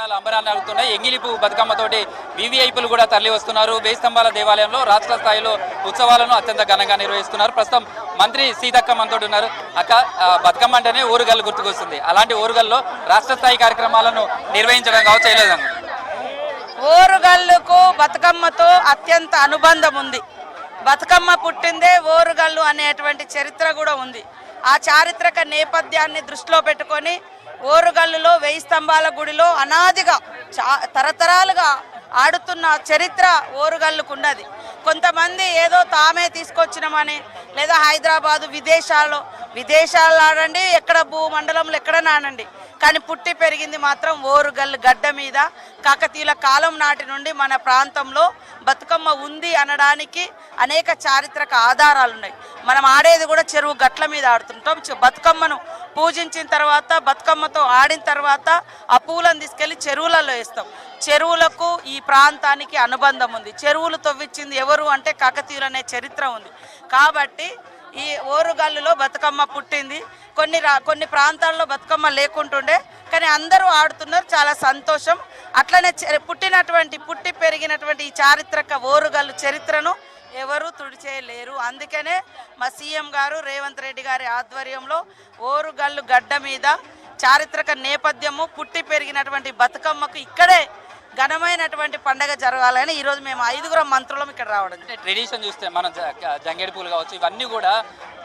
అంబరాలు అంబరాలు అవుతున్నాయి. ఎంగిలిపు బతుకమ్మతోటి వివిఐపీలు కూడా తరలి వస్తున్నారు. వేయి స్తంభాల దేవాలయంలో రాష్ట్ర స్థాయిలో ఉత్సవాలను అత్యంత ఘనంగా నిర్వహిస్తున్నారు. ప్రస్తుతం మంత్రి సీతక్క మనతోటి ఉన్నారు. అక్క, బతుకమ్మ అంటేనే ఊరుగల్లు గుర్తుకొస్తుంది. అలాంటి ఊరుగల్లో రాష్ట్ర స్థాయి కార్యక్రమాలను నిర్వహించడం కావచ్చు, చేయలేదు. ఓరుగల్లుకు బతుకమ్మతో అత్యంత అనుబంధం ఉంది. బతుకమ్మ పుట్టిందే ఓరుగల్లు అనేటువంటి చరిత్ర కూడా ఉంది. ఆ చారిత్రక నేపథ్యాన్ని దృష్టిలో పెట్టుకొని ఓరుగల్లులో వేయి స్తంభాల గుడిలో అనాదిగా తరతరాలుగా ఆడుతున్న చరిత్ర ఓరుగల్లుకు ఉన్నది. కొంతమంది ఏదో తామే తీసుకొచ్చినామని, లేదా హైదరాబాదు విదేశాలు ఆడండి, ఎక్కడ భూమండలంలో ఎక్కడైనా ఆడండి, కానీ పుట్టి పెరిగింది మాత్రం ఓరుగల్లు గడ్డ మీద. కాకతీయుల కాలం నాటి నుండి మన ప్రాంతంలో బతుకమ్మ ఉంది అనడానికి అనేక చారిత్రక ఆధారాలు ఉన్నాయి. మనం ఆడేది కూడా చెరువు గట్ల మీద ఆడుతుంటాం. బతుకమ్మను పూజించిన తర్వాత, బతుకమ్మతో ఆడిన తర్వాత ఆ పూలను తీసుకెళ్లి చెరువులలో వేస్తాం. చెరువులకు ఈ ప్రాంతానికి అనుబంధం ఉంది. చెరువులు తవ్వించింది ఎవరు అంటే కాకతీయులు అనే చరిత్ర ఉంది. కాబట్టి ఈ ఓరుగల్లులో బతుకమ్మ పుట్టింది. కొన్ని ప్రాంతాల్లో బతుకమ్మ లేకుంటుండే, కానీ అందరూ ఆడుతున్నారు. చాలా సంతోషం. అట్లనే పుట్టి పెరిగినటువంటి ఈ చారిత్రక ఓరుగల్లు చరిత్రను ఎవరు తుడిచేయలేరు. అందుకనే మా సీఎం గారు రేవంత్ రెడ్డి గారి ఆధ్వర్యంలో ఓరుగల్లు గడ్డ మీద చారిత్రక నేపథ్యము, పుట్టి పెరిగినటువంటి బతుకమ్మకు ఇక్కడే ఘనమైనటువంటి పండగ జరగాలని ఈరోజు మేము 5 మంత్రులం ఇక్కడ రావడం. ట్రెడిషన్ చూస్తే మనం జంగేడి పూలు కావచ్చు, ఇవన్నీ కూడా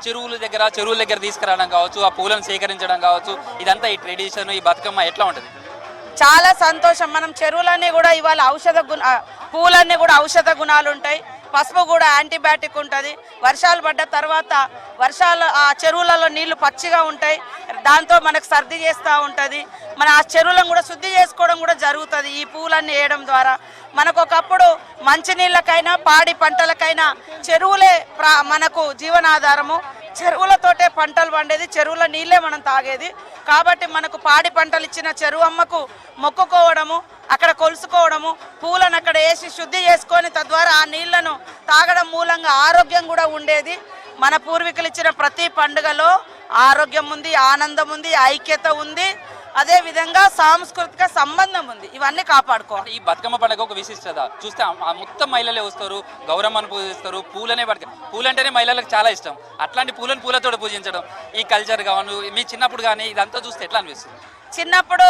చెరువుల దగ్గర తీసుకురావడం కావచ్చు, ఆ పూలను సేకరించడం కావచ్చు, ఇదంతా ఈ ట్రెడిషన్, ఈ బతుకమ్మ ఎట్లా ఉంటుంది? చాలా సంతోషం. మనం చెరువులన్నీ కూడా ఇవాళ పూలన్నీ కూడా ఔషధ గుణాలు ఉంటాయి. పసుపు కూడా యాంటీబయాటిక్ ఉంటుంది. వర్షాలు పడ్డ తర్వాత ఆ చెరువులలో నీళ్లు పచ్చిగా ఉంటాయి. దాంతో మనకు సర్ది చేస్తూ ఉంటుంది. మన ఆ చెరువులను కూడా శుద్ధి చేసుకోవడం కూడా జరుగుతుంది ఈ పూలన్నీ వేయడం ద్వారా. మనకు ఒకప్పుడు మంచినీళ్ళకైనా పాడి పంటలకైనా చెరువులే మనకు జీవనాధారము. చెరువులతోటే పంటలు పండేది, చెరువుల నీళ్ళే మనం తాగేది. కాబట్టి మనకు పాడి పంటలు ఇచ్చిన చెరువమ్మకు మొక్కుకోవడము, అక్కడ కొలుసుకోవడము, పూలను అక్కడ వేసి శుద్ధి చేసుకొని తద్వారా ఆ నీళ్లను తాగడం మూలంగా ఆరోగ్యం కూడా ఉండేది. మన పూర్వీకులు ఇచ్చిన ప్రతి పండుగలో ఆరోగ్యం ఉంది, ఆనందం ఉంది, ఐక్యత ఉంది, అదే విధంగా సాంస్కృతిక సంబంధం ఉంది. ఇవన్నీ కాపాడుకోవాలి. ఈ బతుకమ్మ పండుగ ఒక విశిష్టత చూస్తే మొత్తం మహిళలే వస్తారు, గౌరమ్మను పూజిస్తారు. పూలంటేనే మహిళలకు చాలా ఇష్టం. అట్లాంటి పూలతో పూజించడం, ఈ కల్చర్ కావాలి. మీ చిన్నప్పుడు కానీ ఇదంతా చూస్తే ఎట్లా అనిపిస్తుంది? చిన్నప్పుడు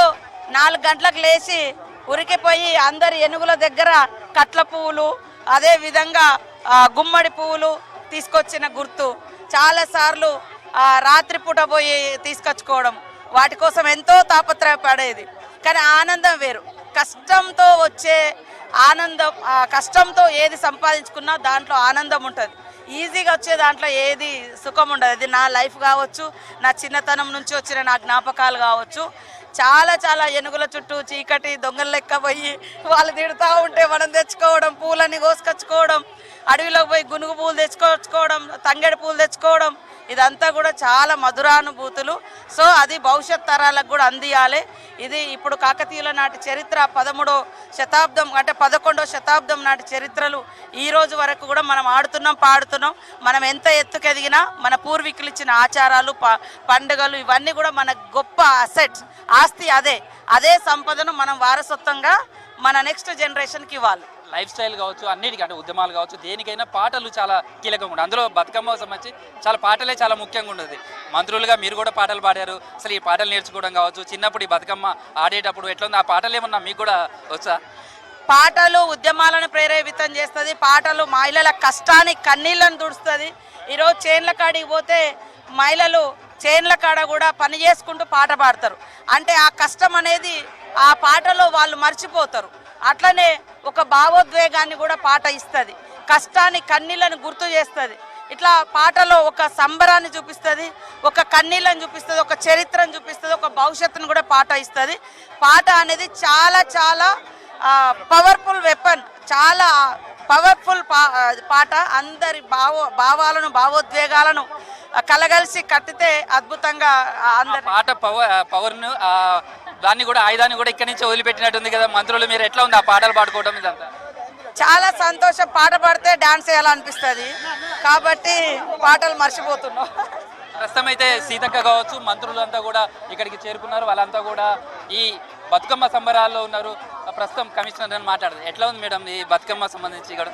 4 గంటలకు లేచి ఉరికిపోయి అందరు ఎనుగుల దగ్గర కట్ల పువ్వులు, అదే విధంగా గుమ్మడి పువ్వులు తీసుకొచ్చిన గుర్తు. చాలాసార్లు రాత్రిపూట పోయి తీసుకొచ్చుకోవడం, వాటి కోసం ఎంతో తాపత్రయపడేది. కానీ ఆనందం వేరు. కష్టంతో వచ్చే ఆనందం, కష్టంతో ఏది సంపాదించుకున్నా దాంట్లో ఆనందం ఉంటుంది. ఈజీగా వచ్చే దాంట్లో ఏది సుఖం ఉండదు. అది నా లైఫ్ కావచ్చు, నా చిన్నతనం నుంచి వచ్చిన నా జ్ఞాపకాలు కావచ్చు. చాలా ఎనుగుల చుట్టూ చీకటి దొంగలు లెక్క పోయి వాళ్ళు తిడుతూ ఉంటే మనం తెచ్చుకోవడం, పూలని కోసుకొచ్చుకోవడం, అడవిలోకి పోయి గునుగు పూలు తెచ్చుకోవడం, తంగెడి పూలు తెచ్చుకోవడం, ఇదంతా కూడా చాలా మధురానుభూతులు. సో అది భవిష్యత్ తరాలకు కూడా అందియాలి. ఇది ఇప్పుడు కాకతీయుల నాటి చరిత్ర 13వ శతాబ్దం అంటే 11వ శతాబ్దం నాటి చరిత్రలు ఈ రోజు వరకు కూడా మనం ఆడుతున్నాం, పాడుతున్నాం. మనం ఎంత ఎత్తుకెదిగినా మన పూర్వీకులు ఇచ్చిన ఆచారాలు, పండుగలు ఇవన్నీ కూడా మన గొప్ప అసెట్స్, ఆస్తి. అదే సంపదను మనం వారసత్వంగా మన నెక్స్ట్ జనరేషన్కి ఇవ్వాలి. లైఫ్ స్టైల్ కావచ్చు, అన్నిటికంటే ఉద్యమాలు కావచ్చు, దేనికైనా పాటలు చాలా కీలకంగా ఉంటుంది. అందులో బతుకమ్మ సంబంధించి పాటలే చాలా ముఖ్యంగా ఉంటుంది. మంత్రులుగా మీరు కూడా పాటలు పాడారు. అసలు ఈ పాటలు నేర్చుకోవడం కావచ్చు, చిన్నప్పుడు ఈ బతుకమ్మ ఆడేటప్పుడు ఎట్లా ఉంది? ఆ పాటలు ఏమన్నా మీకు కూడా వచ్చా? పాటలు ఉద్యమాలను ప్రేరేపితం చేస్తుంది. పాటలు మహిళల కష్టానికి కన్నీళ్లను తుడుస్తుంది. ఈరోజు చేన్ల కాడికి పోతే మహిళలు చేన్ల కాడ కూడా పని చేసుకుంటూ పాట పాడతారు. అంటే ఆ కష్టం అనేది ఆ పాటలో వాళ్ళు మర్చిపోతారు. అట్లనే ఒక భావోద్వేగాన్ని కూడా పాట ఇస్తుంది. కష్టాన్ని కన్నీళ్లను గుర్తు చేస్తుంది. ఇట్లా పాటలో ఒక సంబరాన్ని చూపిస్తుంది, ఒక కన్నీళ్ళని చూపిస్తుంది, ఒక చరిత్రను చూపిస్తుంది, ఒక భవిష్యత్తును కూడా పాట ఇస్తుంది. పాట అనేది చాలా పవర్ఫుల్ వెపన్, చాలా పవర్ఫుల్ పాట. అందరి భావాలను, భావోద్వేగాలను కలగలిసి కట్టితే అద్భుతంగా అందరి పాట పవర్ను దాన్ని కూడా ఆయుధాన్ని కూడా ఇక్కడి నుంచి వదిలిపెట్టినట్టుంది కదా మంత్రులు. మీరు ఎట్లా ఉంది ఆ పాటలు పాడుకోవడం? ఇదంతా చాలా సంతోషం. పాట పాడితే డాన్స్ చేయాలనిపిస్తుంది కాబట్టి పాటలు మర్చిపోతున్నాం. ప్రస్తుతం అయితే సీతక్క కావచ్చు, మంత్రులంతా కూడా ఇక్కడికి చేరుకున్నారు. వాళ్ళంతా కూడా ఈ బతుకమ్మ సంబరాల్లో ఉన్నారు. ప్రస్తుతం కమిషనర్ అని మాట్లాడదు. ఎట్లా ఉంది మేడం ఈ బతుకమ్మ సంబంధించి ఇక్కడ?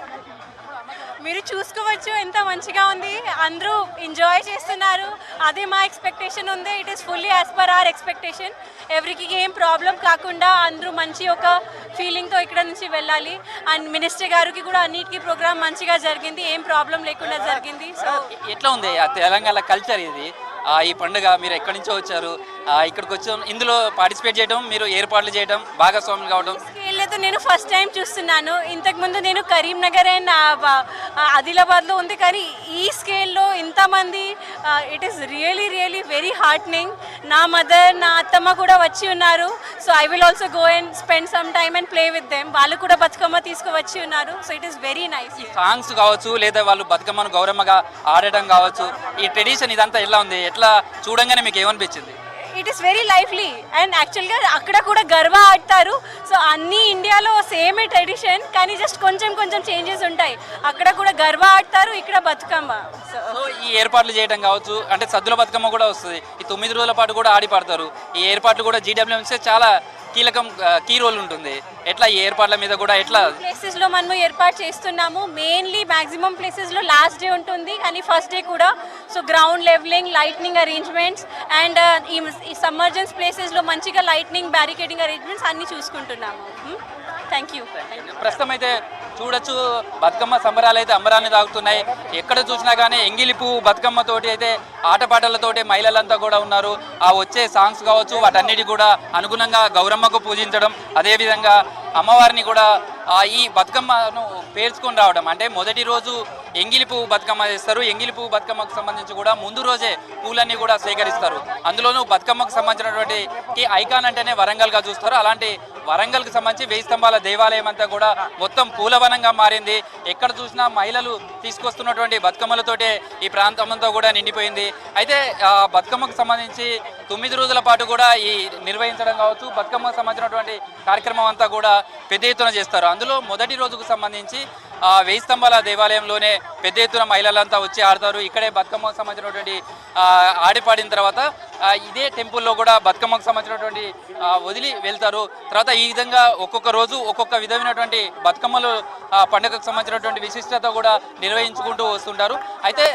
మీరు చూసుకోవచ్చు ఎంత మంచిగా ఉంది, అందరూ ఎంజాయ్ చేస్తున్నారు. అదే మా ఎక్స్పెక్టేషన్ ఉంది. It is fully as per our expectation. ఎవరికి ఏం ప్రాబ్లం కాకుండా అందరూ మంచి ఒక ఫీలింగ్తో ఇక్కడ నుంచి వెళ్ళాలి. అండ్ మినిస్టర్ గారికి కూడా అన్నిటికీ ప్రోగ్రామ్ మంచిగా జరిగింది, ఏం ప్రాబ్లం లేకుండా జరిగింది. సో ఎట్లా ఉంది ఆ తెలంగాణ కల్చర్ ఇది? ఈ పండుగ మీరు ఎక్కడి నుంచో వచ్చారు, ఇక్కడికి వచ్చి ఇందులో పార్టిసిపేట్ చేయడం, మీరు ఏర్పాట్లు చేయడం, భాగస్వాములు కావడం. స్కేల్లో నేను ఫస్ట్ టైం చూస్తున్నాను. ఇంతకుముందు నేను కరీంనగర్ అండ్ ఆదిలాబాద్లో ఉంది, కానీ ఈ స్కేల్లో ఇంతమంది it is really really very heartening. నా మదర్, నా అత్తమ్మ కూడా వచ్చి ఉన్నారు. So I will also go and spend some time and play with them. వాళ్ళు కూడా బతుకమ్మ తీసుకువచ్చి ఉన్నారు. So it is very nice. Songs కావచ్చు, లేదా వాళ్ళు బతుకమ్మను గౌరమ్మగా ఆడటం కావచ్చు, ఈ ట్రెడిషన్ ఇదంతా ఎలా ఉంది? ఎట్లా చూడంగానే మీకు ఏమనిపించింది? It is very lively and యాక్చువల్గా అక్కడ కూడా గర్వ ఆడతారు. సో అన్ని ఇండియాలో సేమే ట్రెడిషన్, కానీ జస్ట్ కొంచెం కొంచెం చేంజెస్ ఉంటాయి. అక్కడ కూడా గర్వ ఆడతారు, ఇక్కడ బతుకమ్మ. సో ఈ ఏర్పాట్లు చేయడం కావచ్చు, అంటే సద్దుల బతుకమ్మ కూడా వస్తుంది. ఈ 9 రోజుల పాటు కూడా ఆడి పాడతారు. ఈ ఏర్పాట్లు కూడా జీడబ్ల్యూఎంసీ చాలా కీ రోల్ ఉంటుంది. ఎట్లా ఈ ఏర్పాట్ల మీద కూడా ఎట్లా ప్లేసెస్లో మనము ఏర్పాటు చేస్తున్నాము. మెయిన్లీ మ్యాక్సిమం ప్లేసెస్లో లాస్ట్ డే ఉంటుంది, కానీ ఫస్ట్ డే కూడా. So ground levelling, lightning arrangements and ఈ సమ్మర్జెన్స్ ప్లేసెస్లో మంచిగా లైట్నింగ్, బ్యారికేడింగ్ అరేంజ్మెంట్స్ అన్నీ చూసుకుంటున్నాము. Thank you. ప్రస్తుతం అయితే చూడొచ్చు, బతుకమ్మ సంబరాలు అయితే అంబరాన్ని తాగుతున్నాయి. ఎక్కడ చూసినా కానీ ఎంగిలి పువ్వు బతుకమ్మతోటి అయితే ఆటపాటలతోటి మహిళలంతా కూడా ఉన్నారు. ఆ వచ్చే సాంగ్స్ కావచ్చు, వాటన్నిటి కూడా అనుగుణంగా గౌరమ్మకు పూజించడం, అదేవిధంగా అమ్మవారిని కూడా ఈ బతుకమ్మను పేర్చుకొని రావడం. అంటే మొదటి రోజు ఎంగిలి పువ్వు బతుకమ్మ చేస్తారు. ఎంగిలి పువ్వు బతుకమ్మకు సంబంధించి కూడా ముందు రోజే పూలన్నీ కూడా సేకరిస్తారు. అందులోనూ బతుకమ్మకు సంబంధించినటువంటి ఐకాన్ అంటేనే వరంగల్గా చూస్తారు. అలాంటి వరంగల్కి సంబంధించి 1000 స్తంభాల దేవాలయం అంతా కూడా మొత్తం పూలవనంగా మారింది. ఎక్కడ చూసినా మహిళలు తీసుకొస్తున్నటువంటి బతుకమ్మలతోటే ఈ ప్రాంతం అంతా కూడా నిండిపోయింది. అయితే బతుకమ్మకు సంబంధించి 9 రోజుల పాటు కూడా ఈ నిర్వహించడం కావచ్చు, బతుకమ్మకు సంబంధించినటువంటి కార్యక్రమం అంతా కూడా పెద్ద ఎత్తున చేస్తారు. అందులో మొదటి రోజుకు సంబంధించి 1000 స్తంభాల దేవాలయంలోనే పెద్ద ఎత్తున మహిళలంతా వచ్చి ఆడతారు. ఇక్కడే బతుకమ్మకు సంబంధించినటువంటి ఆడిపాడిన తర్వాత ఇదే టెంపుల్లో కూడా బతుకమ్మకు సంబంధించినటువంటి వదిలి వెళ్తారు. తర్వాత ఈ విధంగా ఒక్కొక్క రోజు ఒక్కొక్క విధమైనటువంటి బతుకమ్మలు పండుగకు సంబంధించినటువంటి విశిష్టత కూడా నిర్వహించుకుంటూ వస్తుంటారు. అయితే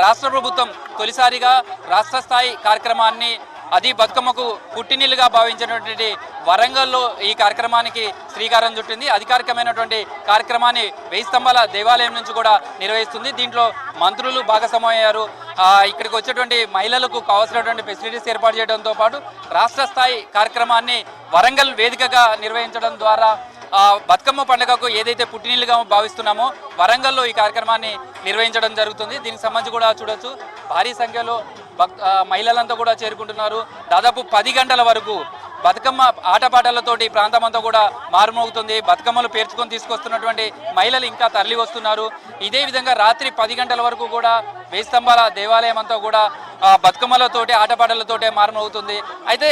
రాష్ట్ర ప్రభుత్వం తొలిసారిగా రాష్ట్ర స్థాయి కార్యక్రమాన్ని, అది బతుకమ్మకు పుట్టినిల్లుగా భావించినటువంటి వరంగల్లో ఈ కార్యక్రమానికి శ్రీకారం చుట్టింది. అధికారికమైనటువంటి కార్యక్రమాన్ని 1000 స్తంభాల దేవాలయం నుంచి కూడా నిర్వహిస్తుంది. దీంట్లో మంత్రులు భాగస్వామయ్యారు. ఇక్కడికి వచ్చేటువంటి మహిళలకు కావాల్సినటువంటి ఫెసిలిటీస్ ఏర్పాటు చేయడంతో పాటు రాష్ట్ర స్థాయి కార్యక్రమాన్ని వరంగల్ వేదికగా నిర్వహించడం ద్వారా బతుకమ్మ పండుగకు ఏదైతే పుట్టినిల్లుగా భావిస్తున్నామో వరంగల్లో ఈ కార్యక్రమాన్ని నిర్వహించడం జరుగుతుంది. దీనికి సంబంధించి కూడా చూడొచ్చు, భారీ సంఖ్యలో మహిళలంతా కూడా చేరుకుంటున్నారు. దాదాపు 10 గంటల వరకు బతుకమ్మ ఆటపాటలతోటి ప్రాంతం అంతా కూడా మారుమోగుతుంది. బతుకమ్మలు పేర్చుకొని తీసుకొస్తున్నటువంటి మహిళలు ఇంకా తరలి వస్తున్నారు. ఇదే విధంగా రాత్రి 10 గంటల వరకు కూడా 1000 స్తంభాల దేవాలయం అంతా కూడా బతుకమ్మలతోటి ఆటపాటలతోటే మారుమోగుతుంది. అయితే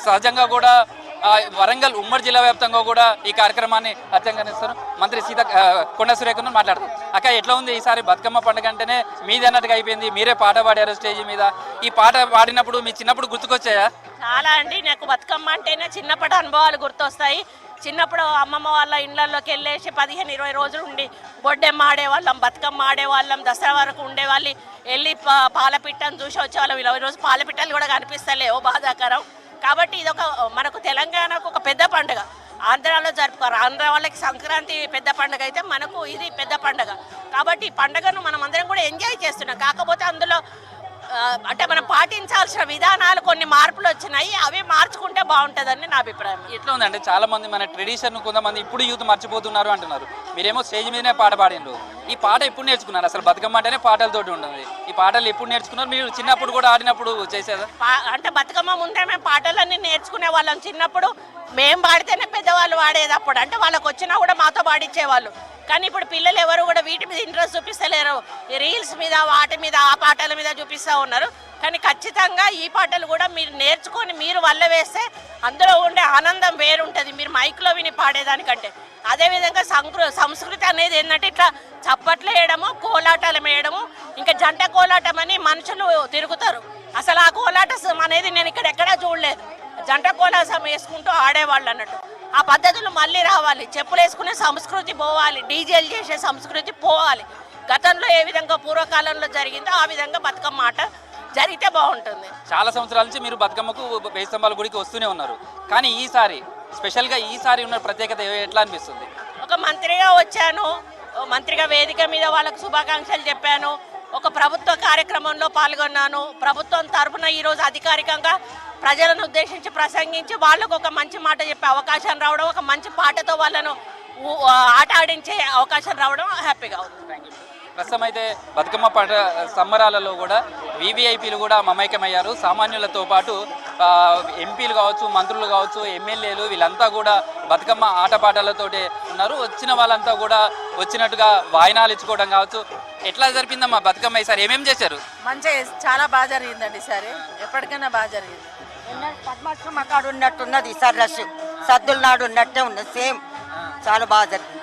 సహజంగా కూడా వరంగల్ ఉమ్మడి జిల్లా వ్యాప్తంగా కూడా ఈ కార్యక్రమాన్ని అత్యంగనిస్తారు. మంత్రి కొండా సురేఖను మాట్లాడతారు. అక్క, ఎట్లా ఉంది ఈసారి బతుకమ్మ పండుగ? అంటేనే మీది అన్నట్టుగా అయిపోయింది, మీరే పాట పాడారు స్టేజ్ మీద. ఈ పాట పాడినప్పుడు మీ చిన్నప్పుడు గుర్తుకొచ్చాయా? చాలా అండి. నాకు బతుకమ్మ అంటేనే చిన్నప్పటి అనుభవాలు గుర్తొస్తాయి. చిన్నప్పుడు అమ్మమ్మ వాళ్ళ ఇళ్ళల్లోకి వెళ్ళేసి 15-20 రోజులు ఉండి బొడ్డెమ్మ ఆడేవాళ్ళం, బతుకమ్మ ఆడేవాళ్ళం, దసరా వరకు ఉండేవాళ్ళు. వెళ్ళి పాలపిట్టను చూసి వచ్చేవాళ్ళం. 20 రోజు పాలపిట్టలు కూడా కనిపిస్తలేవు, బాధాకరం. కాబట్టి ఇదొక మనకు తెలంగాణకు ఒక పెద్ద పండుగ. ఆంధ్రాలో జరుపుకోరు. ఆంధ్ర వాళ్ళకి సంక్రాంతి పెద్ద పండుగ అయితే మనకు ఇది పెద్ద పండుగ. కాబట్టి ఈ పండుగను మనం అందరం కూడా ఎంజాయ్ చేస్తున్నాం. కాకపోతే అందులో అంటే మనం పాటించాల్సిన విధానాలు కొన్ని మార్పులు వచ్చినాయి. అవి మార్చుకుంటే బాగుంటుందని నా అభిప్రాయం. ఎట్లా ఉందంటే చాలా మంది మన ట్రెడిషన్ కొంతమంది ఇప్పుడు యూత్ మర్చిపోతున్నారు అంటున్నారు. మీరేమో స్టేజ్ మీదనే పాట పాడిండ్రు. ఈ పాట ఎప్పుడు నేర్చుకున్నారు? అసలు బతుకమ్మ అంటేనే పాటలతోటి ఉంటుంది. ఈ పాటలు ఎప్పుడు నేర్చుకున్నారు? మీరు చిన్నప్పుడు కూడా ఆడినప్పుడు చేసేదా? అంటే బతుకమ్మ ముందే మేము పాటలన్నీ నేర్చుకునే వాళ్ళం. చిన్నప్పుడు మేము పాడితేనే పెద్దవాళ్ళు పాడేది. అప్పుడు అంటే వాళ్ళకి వచ్చినా కూడా మాతో పాడించేవాళ్ళు. కానీ ఇప్పుడు పిల్లలు ఎవరు కూడా వీటి మీద ఇంట్రెస్ట్ చూపిస్తలేరు. రీల్స్ మీద, వాటి మీద, ఆ పాటల మీద చూపిస్తూ ఉన్నారు. కానీ ఖచ్చితంగా ఈ పాటలు కూడా మీరు నేర్చుకొని మీరు వల్ల వేస్తే అందులో ఉండే ఆనందం వేరుంటుంది, మీరు మైక్లో విని పాడేదానికంటే. అదేవిధంగా సంస్కృతి అనేది ఏంటంటే ఇట్లా చప్పట్లు వేయడము, కోలాటాలు వేయడము, ఇంకా జంట కోలాటం అని మనుషులు తిరుగుతారు. అసలు ఆ కోలాటం అనేది నేను ఇక్కడ ఎక్కడా చూడలేదు. జంట కోలాసం వేసుకుంటూ ఆడేవాళ్ళు అన్నట్టు. ఆ పద్ధతులు మళ్ళీ రావాలి. చెప్పులు వేసుకునే సంస్కృతి పోవాలి, డీజేలు చేసే సంస్కృతి పోవాలి. గతంలో ఏ విధంగా పూర్వకాలంలో జరిగిందో ఆ విధంగా బతుకమ్మ ఆట జరిగితే బాగుంటుంది. చాలా సంవత్సరాల నుంచి మీరు బతుకమ్మకు వేయి స్తంభాల గుడికి వస్తూనే ఉన్నారు, కానీ ఈసారి స్పెషల్గా ఈసారి ఉన్న ప్రత్యేకత ఎట్లా అనిపిస్తుంది? ఒక మంత్రిగా వచ్చాను, మంత్రిగా వేదిక మీద వాళ్ళకు శుభాకాంక్షలు చెప్పాను, ఒక ప్రభుత్వ కార్యక్రమంలో పాల్గొన్నాను. ప్రభుత్వం తరఫున ఈరోజు అధికారికంగా ప్రజలను ఉద్దేశించి ప్రసంగించి వాళ్ళకు ఒక మంచి మాట చెప్పే అవకాశం రావడం, ఒక మంచి పాటతో వాళ్ళను ఆట ఆడించే అవకాశం రావడం హ్యాపీగా ఉంది. ప్రస్తుతం అయితే బతుకమ్మ సంబరాలలో కూడా వివిఐపీలు కూడా మమైకమయ్యారు. సామాన్యులతో పాటు ఎంపీలు కావచ్చు, మంత్రులు కావచ్చు, ఎమ్మెల్యేలు వీళ్ళంతా కూడా బతుకమ్మ ఆటపాటలతోటి ఉన్నారు. వచ్చిన వాళ్ళంతా కూడా వచ్చినట్టుగా వాయినాలు ఇచ్చుకోవడం కావచ్చు. ఎట్లా జరిపిందమ్మా బతుకమ్మ ఈసారి? ఏమేమి చేశారు? మంచిగా చాలా బాగా జరిగిందండి ఈసారి, ఎప్పటికైనా బాగా జరిగింది. పద్మాశ్రమ కాడు ఉన్నట్టున్నది ఈసారి రష్, సద్దుల నాడు ఉన్నట్టే ఉన్నది, సేమ్ చాలా బాగా జరిగింది.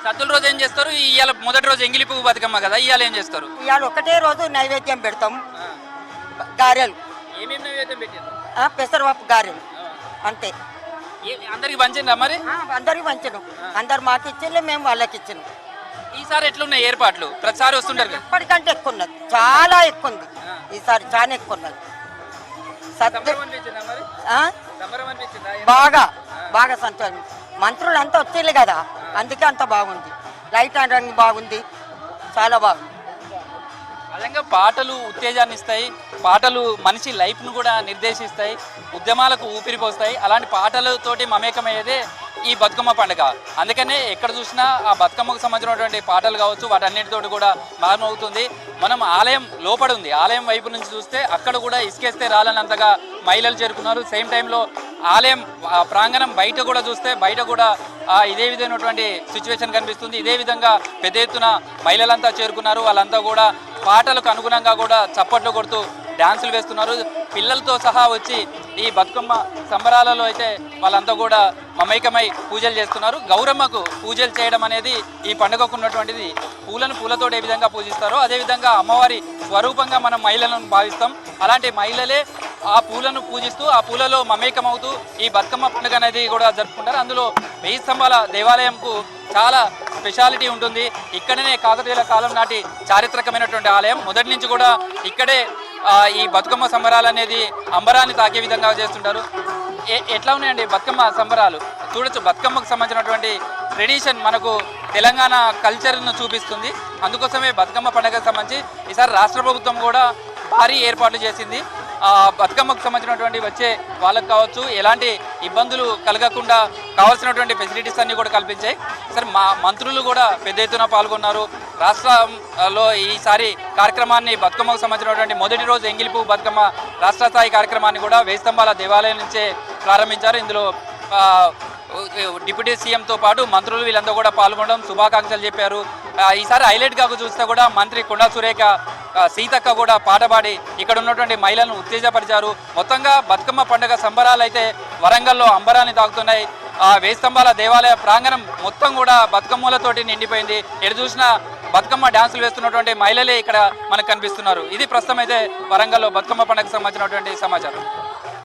సద్దుల రోజు ఏం చేస్తారు? ఇవాళ మొదటి రోజు ఎంగిలి పువ్వు బతుకమ్మ కదా, ఇవాళ ఏం చేస్తారు? ఇవాళ ఒకటే రోజు నైవేద్యం పెడతాం, గారెలు, ఏమేమి నైవేద్యం పెట్టారు? పెసరపప్పు గారెలు అంతే. అందరికి పంచిందా మరి? అందరికి పంచడం, అందరు మాకు ఇచ్చిండ్రు, మేము వాళ్ళకి ఇచ్చినాం. ఈసారి ఎట్లున్నాయి ఏర్పాట్లు? ప్రతిసారి వస్తుంటారు కదా. ఎప్పటికంటే ఎక్కువ ఉన్నది, చాలా ఎక్కువ ఉంది ఈసారి, చాలా ఎక్కువ ఉన్నది. బాగా బాగా సంతోషం. మంత్రులు అంతా వచ్చేళ్ళు కదా, అందుకే అంత బాగుంది. లైట్ అండ్ రంగు బాగుంది, చాలా బాగుంది. అదంగా పాటలు ఉత్తేజాన్ని ఇస్తాయి, పాటలు మనిషి లైఫ్ను కూడా నిర్దేశిస్తాయి, ఉద్యమాలకు ఊపిరిపోస్తాయి. అలాంటి పాటలతోటి మమేకమయ్యేదే ఈ బతుకమ్మ పండుగ. అందుకనే ఎక్కడ చూసినా ఆ బతుకమ్మకు సంబంధించినటువంటి పాటలు కావచ్చు, వాటన్నిటితోటి కూడా మారుమవుతుంది. మనం ఆలయం లోపల ఉంది, ఆలయం వైపు నుంచి చూస్తే అక్కడ కూడా ఇసుకేస్తే రాలనంతగా మహిళలు చేరుకున్నారు. సేమ్ టైంలో ఆలయం ప్రాంగణం బయట కూడా చూస్తే బయట కూడా ఇదే విధమైనటువంటి సిచ్యువేషన్ కనిపిస్తుంది. ఇదే విధంగా పెద్ద ఎత్తున మహిళలంతా చేరుకున్నారు. వాళ్ళంతా కూడా పాటలకు అనుగుణంగా కూడా చప్పట్లు కొడుతూ డ్యాన్సులు వేస్తున్నారు. పిల్లలతో సహా వచ్చి ఈ బతుకమ్మ సంబరాలలో అయితే వాళ్ళంతా కూడా మమైకమై పూజలు చేస్తున్నారు. గౌరమ్మకు పూజలు చేయడం అనేది ఈ పండుగకు ఉన్నటువంటిది. పూలను పూలతో ఏ విధంగా పూజిస్తారో అదేవిధంగా అమ్మవారి స్వరూపంగా మనం మహిళలను భావిస్తాం. అలాంటి మహిళలే ఆ పూలను పూజిస్తూ ఆ పూలలో మమేకమవుతూ ఈ బతుకమ్మ పండుగ అనేది కూడా జరుపుకుంటారు. అందులో వెయ్యి స్తంభాల దేవాలయంకు చాలా స్పెషాలిటీ ఉంటుంది. ఇక్కడనే కాకతీయుల కాలం నాటి చారిత్రకమైనటువంటి ఆలయం. మొదటి నుంచి కూడా ఇక్కడే ఈ బతుకమ్మ సంబరాలు అనేది అంబరాన్ని తాకే విధంగా చేస్తుంటారు. ఎట్లా ఉన్నాయండి బతుకమ్మ సంబరాలు? చూడొచ్చు, బతుకమ్మకు సంబంధించినటువంటి ట్రెడిషన్ మనకు తెలంగాణ కల్చర్ను చూపిస్తుంది. అందుకోసమే బతుకమ్మ పండుగకు సంబంధించి ఈసారి రాష్ట్ర ప్రభుత్వం కూడా భారీ ఏర్పాట్లు చేసింది. బతుకమ్మకు సంబంధించినటువంటి వచ్చే వాళ్ళకు కావచ్చు ఎలాంటి ఇబ్బందులు కలగకుండా కావాల్సినటువంటి ఫెసిలిటీస్ అన్నీ కూడా కల్పించాయి. సరే, మా మంత్రులు కూడా పెద్ద ఎత్తున పాల్గొన్నారు. రాష్ట్రంలో ఈసారి కార్యక్రమాన్ని బతుకమ్మకు సంబంధించినటువంటి మొదటి రోజు ఎంగిలిపు బతుకమ్మ రాష్ట్ర స్థాయి కార్యక్రమాన్ని కూడా వెయ్యి స్తంభాల దేవాలయం నుంచే ప్రారంభించారు. ఇందులో డిప్యూటీ సీఎంతో పాటు మంత్రులు వీళ్ళంతా కూడా పాల్గొనడం, శుభాకాంక్షలు చెప్పారు. ఈసారి హైలైట్గా చూస్తే కూడా మంత్రి కొండా సురేఖ సీతక్క కూడా పాట పాడి ఇక్కడ ఉన్నటువంటి మహిళలను ఉత్తేజపరిచారు. మొత్తంగా బతుకమ్మ పండుగ సంబరాలు అయితే వరంగల్లో అంబరాన్ని తాకుతున్నాయి. వెయ్యి స్తంభాల దేవాలయ ప్రాంగణం మొత్తం కూడా బతుకమ్మలతోటి నిండిపోయింది. ఎటు చూసినా బతుకమ్మ డ్యాన్సులు వేస్తున్నటువంటి మహిళలే ఇక్కడ మనకు కనిపిస్తున్నారు. ఇది ప్రస్తుతం అయితే వరంగల్లో బతుకమ్మ పండుగకు సంబంధించినటువంటి సమాచారం.